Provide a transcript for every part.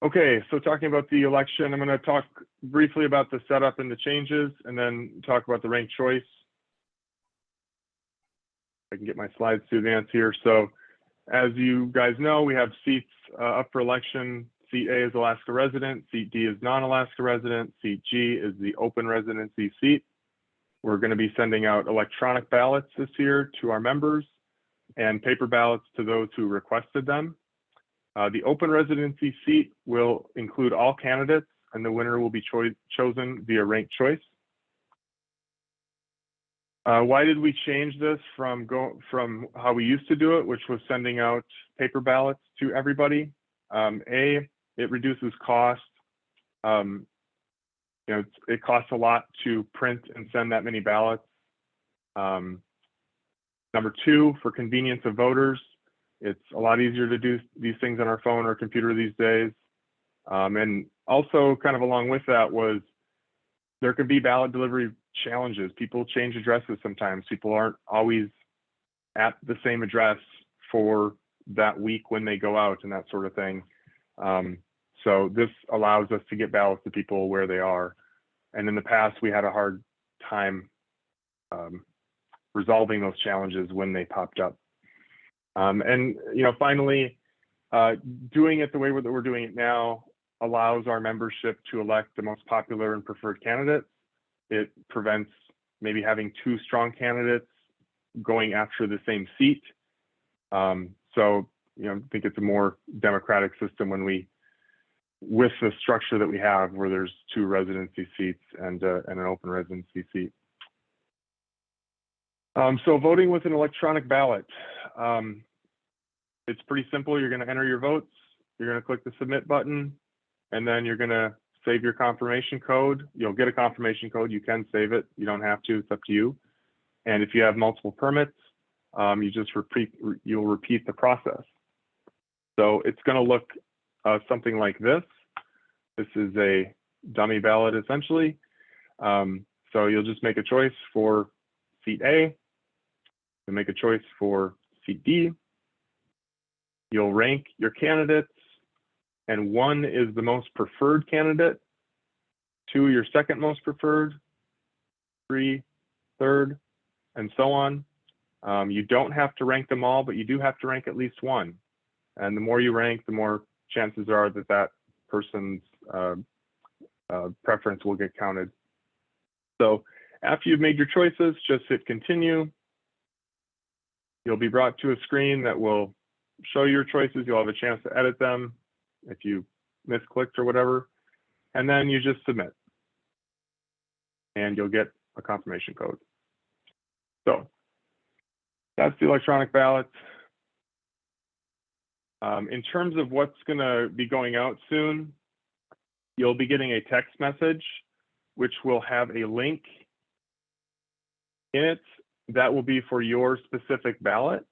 Okay, so talking about the election, I'm going to talk briefly about the setup and the changes, and then talk about the ranked choice. I can get my slides to advance here. So as you guys know, we have seats up for election. Seat A is Alaska resident, seat D is non-Alaska resident, seat G is the open residency seat. We're going to be sending out electronic ballots this year to our members and paper ballots to those who requested them. The open residency seat will include all candidates, and the winner will be chosen via ranked choice. Why did we change this from how we used to do it, which was sending out paper ballots to everybody? A, it reduces cost. It costs a lot to print and send that many ballots. Number two, for convenience of voters, it's a lot easier to do these things on our phone or computer these days. And also kind of along with that was there could be ballot delivery challenges. People change addresses sometimes. People aren't always at the same address for that week when they go out and that sort of thing. So this allows us to get ballots to people where they are. And in the past, we had a hard time resolving those challenges when they popped up. And finally, doing it the way that we're doing it now allows our membership to elect the most popular and preferred candidates. It prevents maybe having two strong candidates going after the same seat. So I think it's a more democratic system with the structure that we have, where there's two residency seats and an open residency seat. So voting with an electronic ballot. It's pretty simple. You're going to enter your votes. You're going to click the submit button, and then you're going to save your confirmation code. You'll get a confirmation code. You can save it. You don't have to. It's up to you. And if you have multiple permits, you'll repeat the process. So it's going to look something like this. This is a dummy ballot, essentially. So you'll just make a choice for seat A. You'll make a choice for seat D. You'll rank your candidates, and 1 is the most preferred candidate, 2 your second most preferred, 3 third, and so on. You don't have to rank them all, but you do have to rank at least 1. And the more you rank, the more chances are that that person's preference will get counted. So after you've made your choices, just hit continue. You'll be brought to a screen that will show your choices. You'll have a chance to edit them if you misclicked or whatever, and then you just submit, and you'll get a confirmation code. So that's the electronic ballot. In terms of what's going to be going out soon, you'll be getting a text message which will have a link in it that will be for your specific ballot.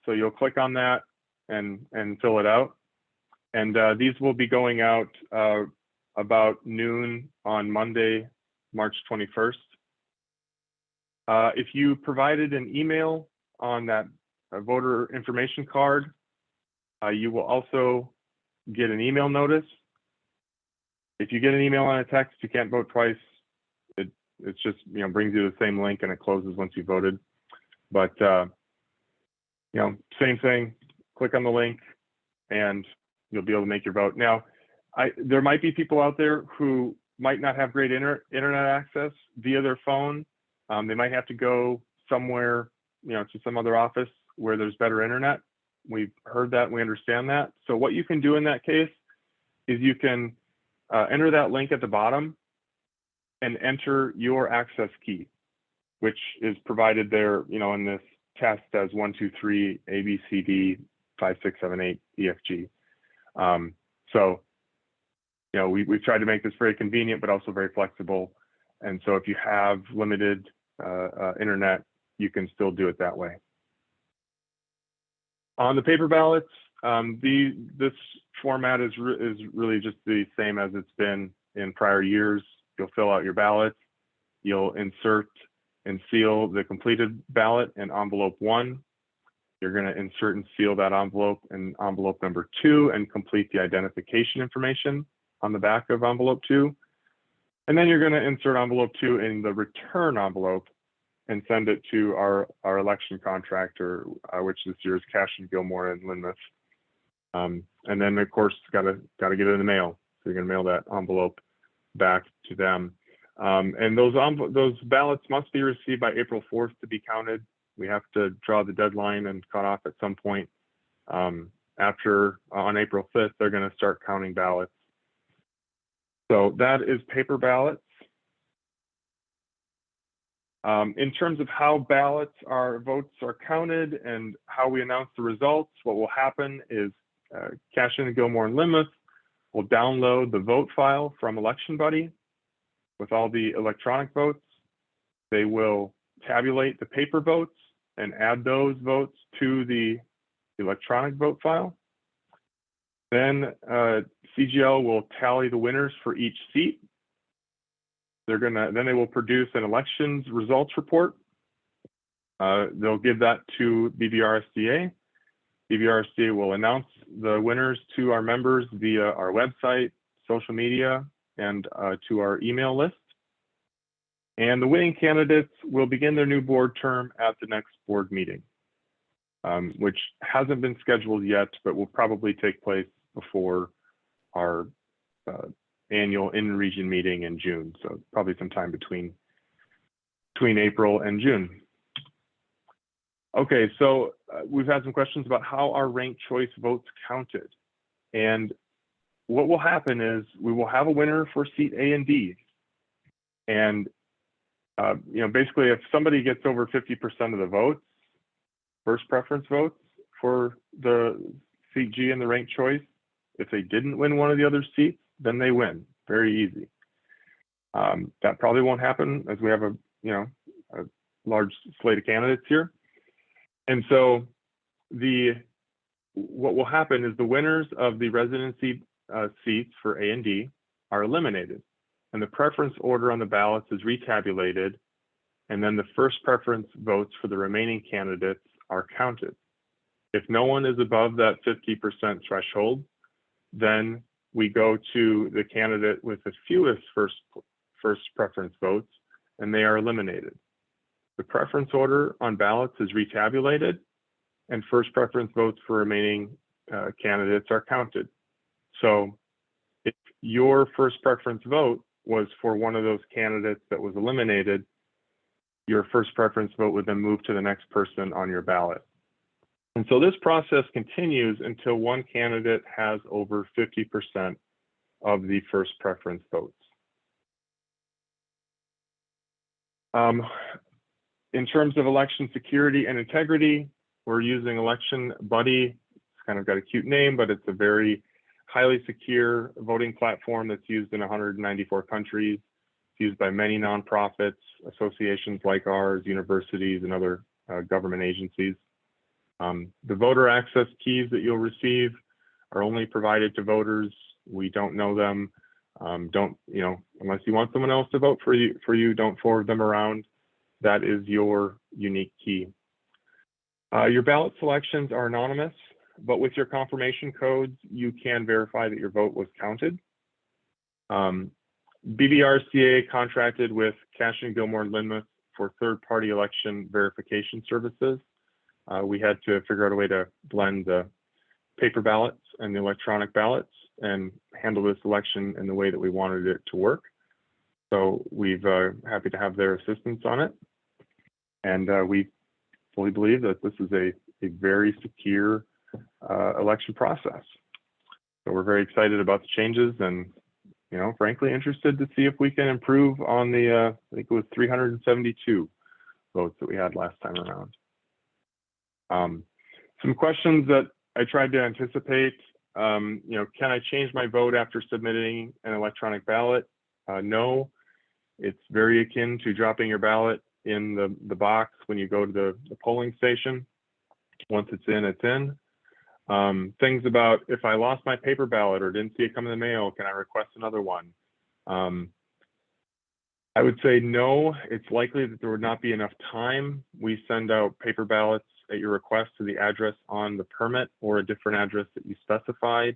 So you'll click on that and fill it out. And these will be going out about noon on Monday, March 21st. If you provided an email on that voter information card, you will also get an email notice. If you get an email on a text, you can't vote twice. It's just brings you the same link and it closes once you voted. But same thing. Click on the link, and you'll be able to make your vote. Now, there might be people out there who might not have great internet access via their phone. They might have to go somewhere, to some other office where there's better internet. We've heard that, we understand that. So what you can do in that case is you can enter that link at the bottom and enter your access key, which is provided there, in this test as 1, 2, 3, A, B, C, D, 5, 6, 7, 8, E, F, G. So, we've tried to make this very convenient, but also very flexible. And so if you have limited internet, you can still do it that way. On the paper ballots, this format is really just the same as it's been in prior years. You'll fill out your ballot. You'll insert and seal the completed ballot in envelope 1. You're going to insert and seal that envelope in envelope number 2 and complete the identification information on the back of envelope 2. And then you're going to insert envelope 2 in the return envelope and send it to our election contractor, which this year is Cash and Gilmore in Lynmouth. And then, of course, got to get it in the mail. So you're going to mail that envelope back to them. And those ballots must be received by April 4th to be counted. We have to draw the deadline and cut off at some point. On April 5th, they're going to start counting ballots. So that is paper ballots. In terms of how votes are counted and how we announce the results, what will happen is Cash and Gilmore and Lynmouth will download the vote file from Election Buddy with all the electronic votes. They will tabulate the paper votes and add those votes to the electronic vote file. Then CGL will tally the winners for each seat. Then they will produce an elections results report. They'll give that to BVRSDA. BVRSDA will announce the winners to our members via our website, social media, and to our email list. And the winning candidates will begin their new board term at the next board meeting, which hasn't been scheduled yet, but will probably take place before our annual in-region meeting in June. So probably sometime between April and June. Okay, so we've had some questions about how are ranked choice votes counted. And what will happen is we will have a winner for seat A and D. And basically if somebody gets over 50% of the votes, first preference votes for the seat G in the ranked choice, if they didn't win one of the other seats, then they win. Very easy. That probably won't happen as we have a large slate of candidates here. And so what will happen is the winners of the residency seats for A and D are eliminated, and the preference order on the ballots is retabulated, and then the first preference votes for the remaining candidates are counted. If no one is above that 50% threshold, then we go to the candidate with the fewest first preference votes, and they are eliminated. The preference order on ballots is retabulated, and first preference votes for remaining candidates are counted. So if your first preference vote was for one of those candidates that was eliminated, your first preference vote would then move to the next person on your ballot. And so this process continues until one candidate has over 50% of the first preference votes. In terms of election security and integrity, we're using Election Buddy. It's kind of got a cute name, but it's a very highly secure voting platform that's used in 194 countries. It's used by many nonprofits, associations like ours, universities, and other government agencies. The voter access keys that you'll receive are only provided to voters. We don't know them. Unless you want someone else to vote for you, don't forward them around. That is your unique key. Your ballot selections are anonymous, but with your confirmation codes, you can verify that your vote was counted. BVRCA contracted with Cash and Gilmore and Lynmouth for third-party election verification services. We had to figure out a way to blend the paper ballots and the electronic ballots and handle this election in the way that we wanted it to work. So we're happy to have their assistance on it. And we fully believe that this is a very secure election process. So we're very excited about the changes and, frankly, interested to see if we can improve on the, I think it was 372 votes that we had last time around. Some questions that I tried to anticipate, can I change my vote after submitting an electronic ballot? No, it's very akin to dropping your ballot in the box when you go to the polling station. Once it's in, it's in. Things about if I lost my paper ballot or didn't see it come in the mail, can I request another one? I would say no, it's likely that there would not be enough time. We send out paper ballots at your request to the address on the permit or a different address that you specified.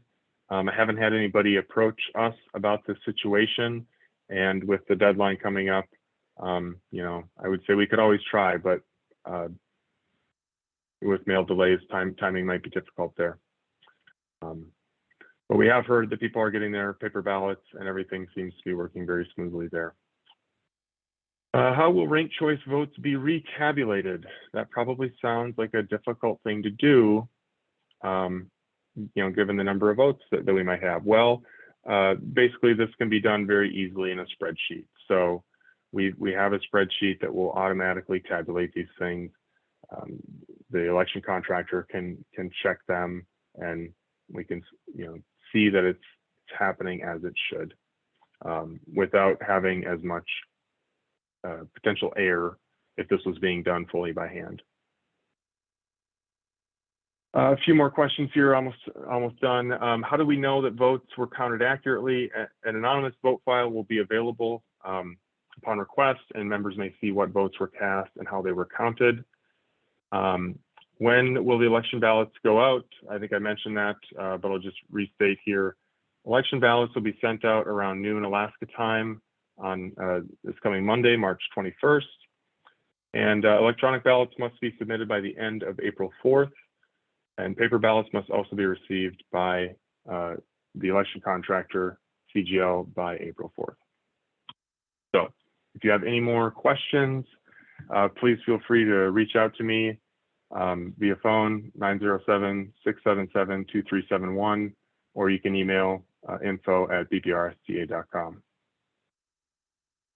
I haven't had anybody approach us about this situation, and with the deadline coming up, you know, I would say we could always try, but with mail delays, timing might be difficult there. But we have heard that people are getting their paper ballots and everything seems to be working very smoothly there. How will ranked choice votes be retabulated? That probably sounds like a difficult thing to do, you know, given the number of votes that we might have. Well, basically this can be done very easily in a spreadsheet. So we have a spreadsheet that will automatically tabulate these things. The election contractor can check them, and we can, you know, see that it's happening as it should, without having as much potential error if this was being done fully by hand. A few more questions here, almost done. How do we know that votes were counted accurately? An anonymous vote file will be available upon request, and members may see what votes were cast and how they were counted. When will the election ballots go out? I think I mentioned that, but I'll just restate here. Election ballots will be sent out around noon Alaska time on this coming Monday, March 21st. And electronic ballots must be submitted by the end of April 4th. And paper ballots must also be received by the election contractor, CGL, by April 4th. So if you have any more questions, please feel free to reach out to me via phone, 907-677-2371, or you can email info@bprsta.com.